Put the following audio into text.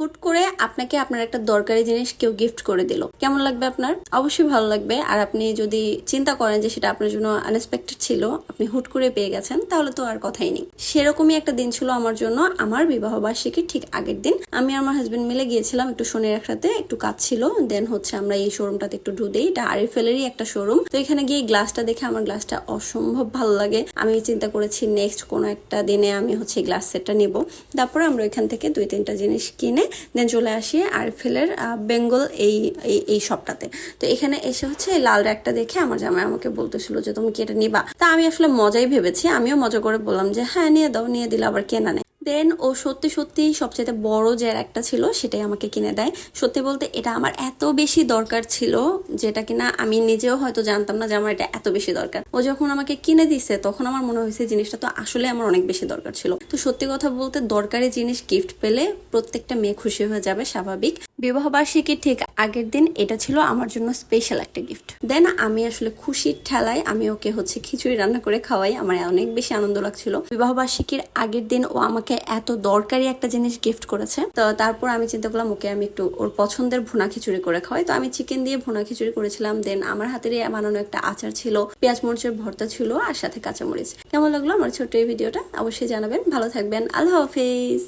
হুট করে আপনাকে আপনার একটা দরকারি জিনিস কেউ গিফট করে দিল, কেমন লাগবে আপনার? অবশ্যই ভালো লাগবে। আর আপনি যদি চিন্তা করেন যে সেটা আপনার জন্য আনএক্সপেক্টেড ছিল, আপনি হুট করে পেয়ে গেছেন, তাহলে তো আর কথাই নেই। সেরকমই একটা দিন ছিল আমার জন্য। আমার বিবাহ বার্ষিকীর ঠিক আগের দিন আমি আর আমার হাজবেন্ড মিলে গিয়েছিলাম একটু শনির একসাথে, একটু কাজ ছিল। দেন হচ্ছে আমরা এই শোরুমটাতে একটু ঢু দেই। এটা আরএফএলেরই একটা শোরুম। তো এখানে গিয়ে গ্লাসটা দেখে আমার গ্লাসটা অসম্ভব ভালো লাগে। আমি চিন্তা করেছি নেক্সট কোনো একটা দিনে আমি হচ্ছে গ্লাস সেটটা নিব। তারপরে আমরা এখান থেকে 2-3টা জিনিস কিনে দেন চলে আসি আরএফএলের বেঙ্গল এই এই শপটাতে। তো এখানে এসে হচ্ছে লাল র্যাকটা দেখে আমার জামাই আমাকে বলতেছিল যে তুমি কি এটা নিবা। তা আমি আসলে মজাই ভেবেছি, আমিও মজা করে বললাম যে হ্যাঁ নিয়ে দাও, নিয়ে দিলে আবার কেনা নেই। দেন ও সত্যি সত্যি সবচেয়ে বড় যে একটা ছিল সেটাই আমাকে কিনে দেয়। সত্যি বলতে এটা আমার এত বেশি দরকার ছিল যেটা কিনা আমি নিজেও হয়তো জানতাম না যে আমার এটা এত বেশি দরকার। ও যখন আমাকে কিনে দিছে তখন আমার মনে হয়েছে জিনিসটা তো আসলে আমার অনেক বেশি দরকার ছিল। তো সত্যি কথা বলতে দরকারি জিনিস গিফট পেলে প্রত্যেকটা মেয়ে খুশি হয়ে যাবে, স্বাভাবিক। বিবাহ বার্ষিকীর ঠিক আগের দিন এটা ছিল আমার জন্য স্পেশাল একটা গিফট। দেন আমি আসলে খুশির ঠেলায় আমি ওকে হচ্ছে খিচুড়ি রান্না করে খাওয়াই। আমার অনেক বেশি আনন্দ লাগছিল। বিবাহ বার্ষিকীর আগের দিন ও আমাকে এত দরকারি একটা জিনিস গিফট করেছে। তো তারপর আমি চিন্তা করলাম ওকে আমি একটু ওর পছন্দের ভুনা খিচুড়ি করে খাওয়াই। তো আমি চিকেন দিয়ে ভুনা খিচুড়ি করেছিলাম। দেন আমার হাতেরই বানানো একটা আচার ছিল, পেঁয়াজ মরিচের ভর্তা ছিল, আর সাথে কাঁচামরিচ। কেমন লাগলো আমার ছোট্ট এই ভিডিওটা অবশ্যই জানাবেন। ভালো থাকবেন। আল্লাহ হাফেজ।